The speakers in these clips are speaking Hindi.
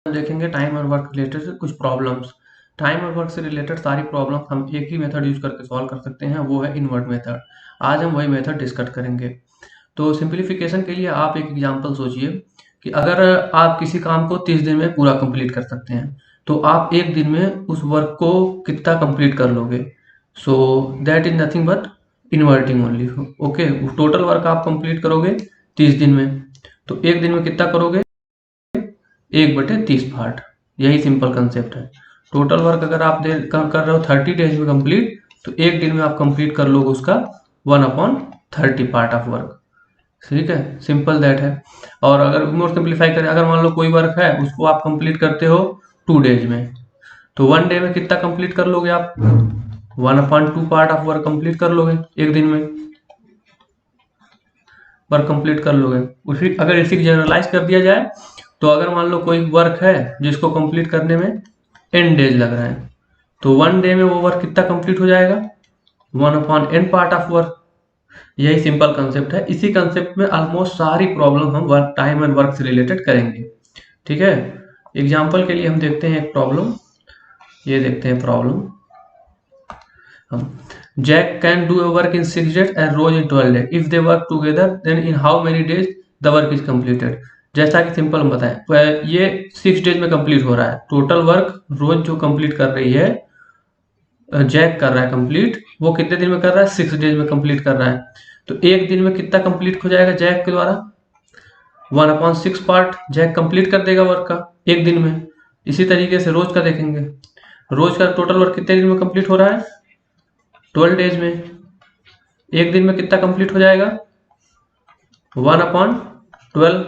देखेंगे टाइम और वर्क रिलेटेड से कुछ प्रॉब्लम्स। टाइम और वर्क से रिलेटेड सारी प्रॉब्लम हम एक ही मेथड यूज करके सॉल्व कर सकते हैं, वो है इनवर्ट मेथड। आज हम वही मेथड डिस्कस करेंगे। तो सिंप्लीफिकेशन के लिए आप एक एग्जांपल सोचिए कि अगर आप किसी काम को 30 दिन में पूरा कंप्लीट कर सकते हैं, तो आप एक दिन में उस वर्क को कितना कंप्लीट कर लोगे? So that is nothing but inverting only. Okay, total work आप कंप्लीट करोगे 30 दिन में, तो एक दिन में कितना करोगे? 1/30 पार्ट। यही सिंपल कंसेप्ट है। टोटल वर्क अगर आप कर रहे हो 30 डेज में कंप्लीट, तो एक दिन में आप कंप्लीट कर लोगे उसका 1/30 पार्ट ऑफ वर्क। ठीक है, सिंपल दैट है। और अगर मोर सिंप्लीफाई करें, अगर मान लो कोई वर्क है उसको आप कंप्लीट करते हो 2 डेज में, तो 1 डे में कितना कंप्लीट कर लोगे आप? 1/2 पार्ट ऑफ वर्क कंप्लीट कर लोगे एक दिन में, वर्क कंप्लीट कर लोगे। उसी अगर इसी जनरलाइज कर दिया जाए, तो अगर मान लो कोई वर्क है जिसको कंप्लीट करने में n डेज लग रहा है, तो 1 डे में वो वर्क कितना कंप्लीट हो जाएगा? 1/n part of work. यही सिंपल कंसेप्ट है। इसी कंसेप्ट में ऑलमोस्ट सारी प्रॉब्लम हम वर्क टाइम एंड वर्क से रिलेटेड करेंगे। ठीक है, एग्जाम्पल के लिए हम देखते हैं एक प्रॉब्लम। ये देखते हैं प्रॉब्लम हम। Jack can do a work in 6 days and Rose in 12 days. If they work together, then in how many days the work is completed? जैसा कि सिंपल हम बताएं, ये 6 डेज में कंप्लीट हो रहा है। टोटल वर्क रोज जो कंप्लीट कर रही है, जैक कर रहा है कंप्लीट, वो कितने दिन में कर रहा है? 6 डेज में कंप्लीट कर रहा है। तो एक दिन में कितना कंप्लीट हो जाएगा जैक के द्वारा? 1/6 पार्ट जैक कंप्लीट कर देगा वर्क का एक दिन में। इसी तरीके से रोज का देखेंगे। रोज का टोटल वर्क कितने दिन में कंप्लीट हो रहा है? 12 डेज में। एक दिन में कितना कंप्लीट हो जाएगा? 1/12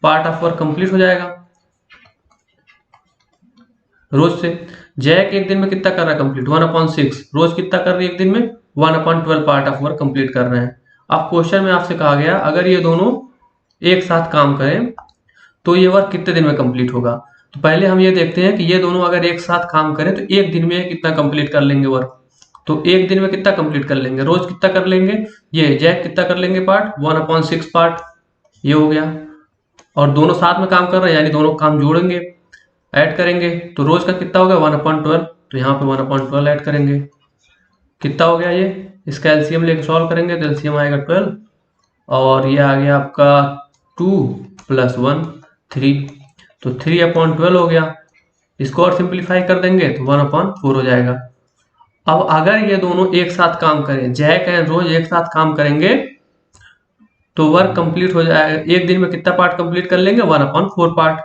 पार्ट ऑफ वर्क कंप्लीट हो जाएगा रोज से। जैक एक दिन में कितना कर रहा है कंप्लीट? 1/6। रोज कितना कर रही है एक दिन में? 1/12 पार्ट ऑफ वर्क कंप्लीट कर रहे हैं। अब क्वेश्चन में आपसे कहा गया अगर ये दोनों एक साथ काम करें तो ये वर्क कितने दिन में कंप्लीट होगा। तो पहले हम ये देखते हैं कि ये दोनों अगर एक साथ काम करें तो एक दिन में कितना कंप्लीट कर लेंगे वर्क। तो एक दिन में कितना कंप्लीट कर लेंगे? रोज कितना कर लेंगे? ये जैक कितना कर लेंगे पार्ट? 1/6 पार्ट। ये हो गया। और दोनों साथ में काम कर रहे हैं, यानी दोनों काम जोड़ेंगे, ऐड करेंगे, तो रोज का कितना हो गया? 1/12। तो यहाँ पे 1/12 ऐड करेंगे। कितना हो गया ये? इसका एलसीएम लेके सॉल्व करेंगे तो एलसीएम आएगा 12, और ये आ गया आपका 2 + 1 3। तो 3/12 हो गया। इसको और सिंप्लीफाई कर देंगे तो 1/4 हो जाएगा। अब अगर ये दोनों एक साथ काम करें, जैक एंड रोज एक साथ काम करेंगे, तो वर्क कंप्लीट हो जाएगा। एक दिन में कितना पार्ट कंप्लीट कर लेंगे? 1/4 पार्ट।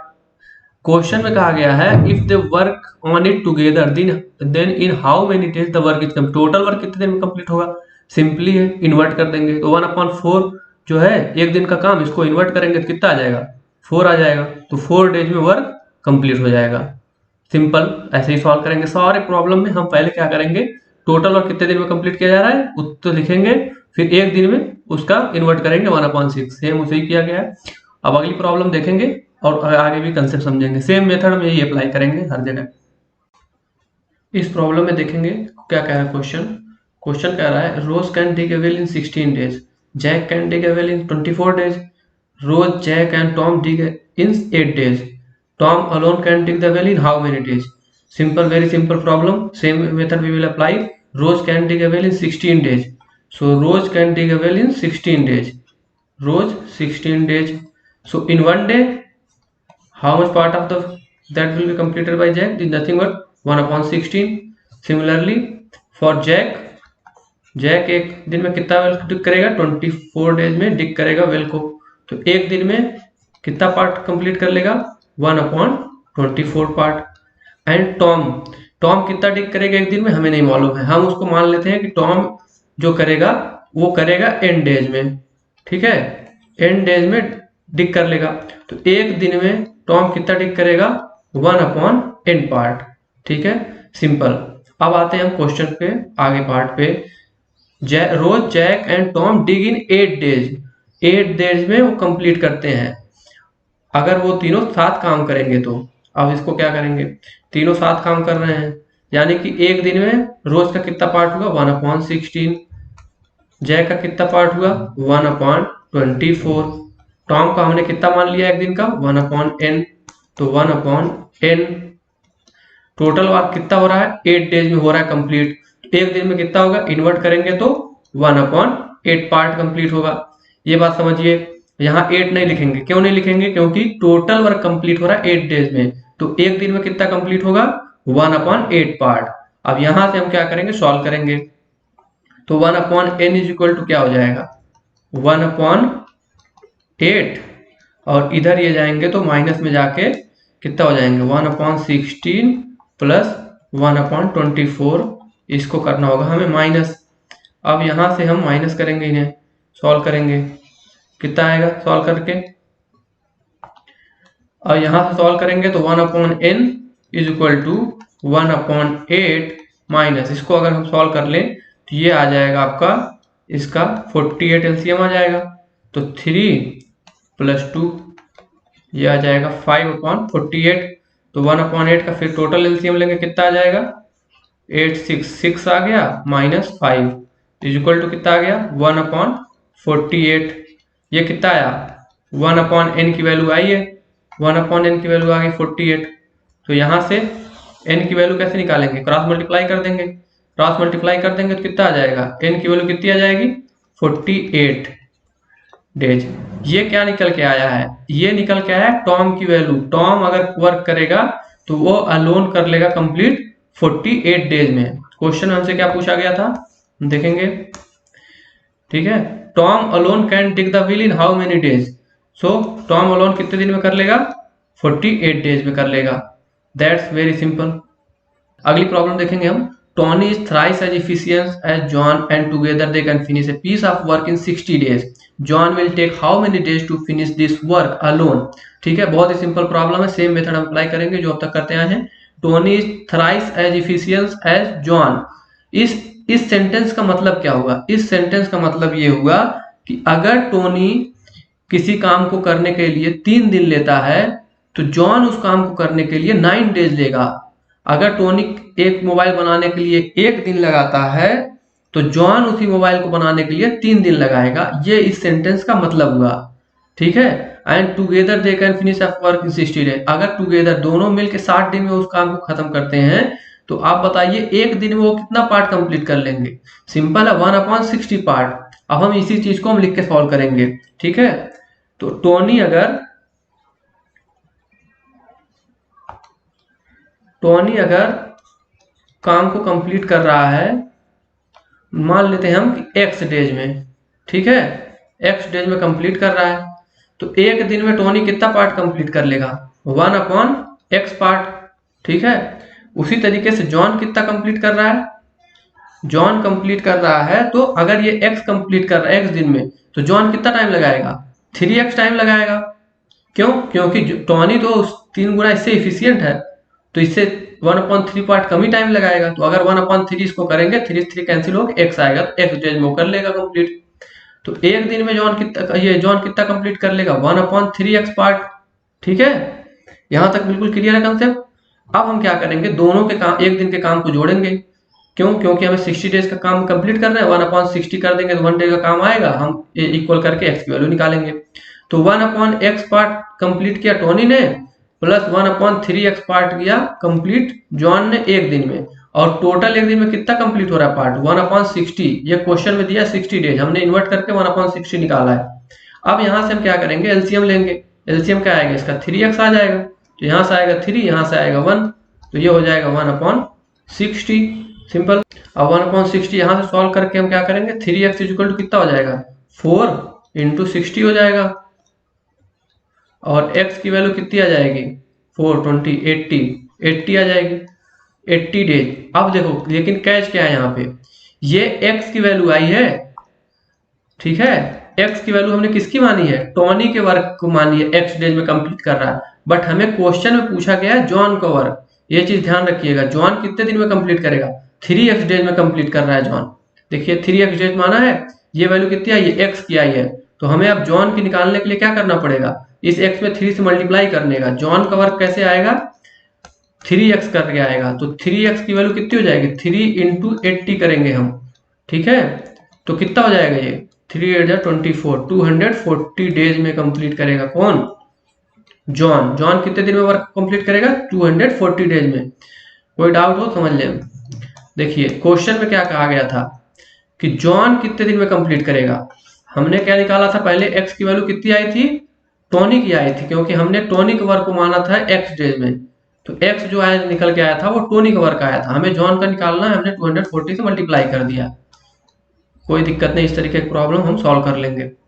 क्वेश्चन में कहा गया है if they work on it together then in how many days the work is complete. Total work कितने दिन में कंप्लीट होगा? सिंपली है, इन्वर्ट कर देंगे। तो 1/4 जो है एक दिन का काम, इसको इन्वर्ट करेंगे तो कितना आ जाएगा? 4 आ जाएगा। तो 4 डेज में वर्क कंप्लीट हो जाएगा। सिंपल ऐसे ही सॉल्व करेंगे सारे प्रॉब्लम में। हम पहले क्या करेंगे, टोटल वर्क कितने दिन में कंप्लीट किया जा रहा है उत्तर लिखेंगे, फिर एक दिन में उसका इन्वर्ट करेंगे 1/6। सेम उसे ही किया गया है। अब अगली प्रॉब्लम देखेंगे और आगे भी कंसेप्ट समझेंगे। सेम मेथड हम यही अप्लाई करेंगे हर जगह। इस प्रॉब्लम में देखेंगे क्या कह रहा है क्वेश्चन। क्वेश्चन कह रहा है Rose can dig a well in 16 days, Jack can dig a well in 24 days, Rose, Jack and Tom dig in 8 days, Tom alone can dig the well in how many days? Simple, very simple problem. Same method we will apply. Rose can dig a well in 16 days. So Rose can dig a well in 16 days. Rose 16 days. So in one day, how much part of the that will be completed by Jack? Is nothing but 1/16. Similarly, for Jack, Jack एक दिन में कितना वेल डिग करेगा? 24 डेज में डिग करेगा वेल को। तो एक दिन में कितना पार्ट कंप्लीट कर लेगा? 1/24 पार्ट। एंड टॉम, टॉम कितना डिग करेगा एक दिन में? हमें नहीं मालूम है। हम उसको मान लेते हैं कि टॉम जो करेगा वो करेगा n डेज में। ठीक है, n डेज में डिग कर लेगा। तो एक दिन में टॉम कितना डिग करेगा? 1/n part. ठीक है, सिंपल। अब आते हैं हम क्वेश्चन के आगे पार्ट पे। Rose, Jack and Tom dig in 8 days. 8 days में वो कंप्लीट करते हैं। अगर वो तीनों साथ काम करेंगे तो अब इसको क्या करेंगे, तीनों साथ काम कर रहे हैं, यानी कि एक दिन में रोज का कितना पार्ट हुआ? 1/16। जैक का कितना पार्ट हुआ? 1/24। टॉम का हमने कितना मान लिया एक दिन का? 1/n। तो 1/n। टोटल वर्क कितना हो रहा है, 8 डेज में हो रहा है कंप्लीट। एक दिन में कितना होगा, इन्वर्ट करेंगे तो 1/8 पार्ट कंप्लीट होगा। ये बात समझिए। यहाँ 8 नहीं लिखेंगे, क्यों नहीं लिखेंगे, क्योंकि टोटल वर्क कंप्लीट हो रहा है 8 डेज में, तो एक दिन में कितना कंप्लीट होगा, 1/8 पार्ट। अब यहां से हम क्या करेंगे, सॉल्व करेंगे। तो 1/n इज इक्वल टू क्या हो जाएगा, 1/8, और इधर ये जाएंगे तो माइनस में जाके कितना हो जाएंगे, 1/16 प्लस 1/24। इसको करना होगा हमें माइनस। अब यहां से हम माइनस करेंगे, इन्हें सॉल्व करेंगे, कितना आएगा सॉल्व करके। और यहां से सॉल्व करेंगे तो 1/n is equal to 1/8 minus, इसको अगर हम सॉल्व कर लें तो ये आ जाएगा आपका, इसका 48 एलसीएम आ जाएगा। तो 3 + 2 ये आ जाएगा 5/48। तो 1/8 का फिर टोटल एलसीएम लेंगे, कितना आ जाएगा, 866 आ गया माइनस 5 इज इक्वल टू कितना आ गया, 1/48। ये कितना आया, 1/n की वैल्यू आई है, 1/n की वैल्यू आ गई 48। तो यहाँ से n की वैल्यू कैसे निकालेंगे, क्रॉस मल्टीप्लाई कर देंगे। क्रॉस मल्टीप्लाई कर देंगे तो कितना आ जाएगा, n की वैल्यू कितनी आ जाएगी, 48 डेज। ये क्या निकल के आया है, ये निकल के आया है टॉम की वैल्यू। टॉम अगर वर्क करेगा तो वो अलोन कर लेगा कंप्लीट 48 डेज में। क्वेश्चन हमसे क्या पूछा गया था, देखेंगे, ठीक है। Tom alone can dig the wheel in how many days. So Tom alone कितने दिन में कर लेगा, 48 डेज में कर लेगा। That's very simple. अगली प्रॉब्लम देखेंगे हम। Tony is thrice as efficient as John and together they can finish a piece of work in 60 days. John will take how many days to finish this work alone. ठीक है, बहुत ही सिंपल प्रॉब्लम है, सेम मेथड हम अप्लाई करेंगे जो अब तक करते आए हैं। Tony is thrice as efficient as John. इस सेंटेंस का मतलब क्या हुआ, इस सेंटेंस का मतलब ये हुआ कि अगर टोनी किसी काम को करने के लिए 3 दिन लेता है तो जॉन उस काम को करने के लिए 9 डेज लेगा। अगर टोनी एक मोबाइल बनाने के लिए 1 दिन लगाता है तो जॉन उसी मोबाइल को बनाने के लिए 3 दिन लगाएगा। ये इस सेंटेंस का मतलब हुआ, ठीक है। And together they can finish a work in 60 days. अगर टुगेदर दोनों मिलकर 60 दिन में उस काम को खत्म करते हैं तो आप बताइए एक दिन में वो कितना पार्ट कंप्लीट कर लेंगे। सिंपल है, 1/60 पार्ट। अब हम इसी चीज को हम लिख के सॉल्व करेंगे, ठीक है। तो टोनी अगर काम को कंप्लीट कर रहा है, मान लेते हैं हम कि x डेज में, ठीक है, x डेज में कंप्लीट कर रहा है, तो एक दिन में टोनी कितना पार्ट कंप्लीट कर लेगा, 1/x पार्ट, ठीक है। उसी तरीके से जॉन कितना कंप्लीट कर रहा है, जॉन कंप्लीट कर रहा है, तो अगर ये x कंप्लीट कर रहा है x दिन में, तो जॉन कितना टाइम लगाएगा, 3x टाइम लगाएगा। क्यों, क्योंकि टोनी तो 3 गुना इससे इफिशियंट है, तो इससे 1/3 पार्ट कम ही टाइम लगाएगा। तो अगर 1/3 इसको करेंगे, 3 कैंसिल हो x आएगा, तो x डेज में कर लेगा कंप्लीट। तो एक दिन में जॉन कितना कंप्लीट कर लेगा, 1/3x पार्ट, ठीक है। यहां तक बिल्कुल क्लियर है कंसेप्ट। अब हम क्या करेंगे, दोनों के काम, एक दिन के काम को जोड़ेंगे। क्यों, क्योंकि हमें 60 डेज का काम कंप्लीट करना है, 1/60 कर देंगे तो 1 डे का काम आएगा, हम इक्वल करके x की वैल्यू निकालेंगे। तो 1/x पार्ट कंप्लीट किया टोनी ने, प्लस 1/3x पार्ट किया कंप्लीट जॉन ने एक दिन में, और टोटल एक दिन में कितना कंप्लीट हो रहा है पार्ट, 1/60। ये क्वेश्चन में दिया 60 डेज, हमने इन्वर्ट करके 1/60 निकाला है। अब यहां से हम क्या करेंगे, एलसीएम लेंगे। एलसीएम क्या आएगा इसका, 3x आ जाएगा, तो यहां से आएगा 3, यहां से आएगा 1, तो ये हो जाएगा 1/60, सिंपल। अब 1/60 यहां से सॉल्व करके हम क्या करेंगे, 3x इक्वल टू कितना हो जाएगा, 4 × 60 हो जाएगा, और x की वैल्यू कितनी आ जाएगी, 4 20 80 आ जाएगी, 80 डेज। अब देखो लेकिन कैच क्या है यहाँ पे, ये x की वैल्यू आई है, ठीक है। x की वैल्यू हमने किसकी मानी है, टोनी के वर्क को मानी है, x डेज में कंप्लीट कर रहा है। बट हमें क्वेश्चन में पूछा गया है जॉन का वर्क, ये चीज ध्यान रखिएगा। जॉन कितने दिन में कंप्लीट करेगा, 3x डेज में कंप्लीट कर रहा है जॉन। देखिए 3x डेज माना है, ये वैल्यू कितनी आई है, x की आई है। तो हमें अब जॉन की निकालने के लिए क्या करना पड़ेगा, इस x में 3 से मल्टीप्लाई करने का। जॉन का वर्क कैसे आएगा, 3x करके आएगा, तो 3x की वैल्यू कितनी हो जाएगी, 3 × 80 करेंगे हम, ठीक है। तो कितना हो जाएगा ये, 3 × 8 = 24, 240 डेज में कंप्लीट करेगा कौन, जॉन जॉन कितने दिन में वर्क कंप्लीट करेगा? 240 डेज में। कोई डाउट हो समझ लें। देखिए क्वेश्चन में क्या कहा गया था कि जॉन कितने दिन में कंप्लीट करेगा। हमने क्या निकाला था पहले, एक्स की वैल्यू कितनी आई थी? टॉनिक ही आई थी, क्योंकि हमने टॉनिक वर्क को माना था एक्स डेज में। तो एक्स जो आया निकल के आया था वो टॉनिक वर्क आया था, हमें जॉन का निकालना है, हमने 240 से मल्टीप्लाई कर दिया। कोई दिक्कत नहीं, इस तरीके की प्रॉब्लम हम सॉल्व कर लेंगे।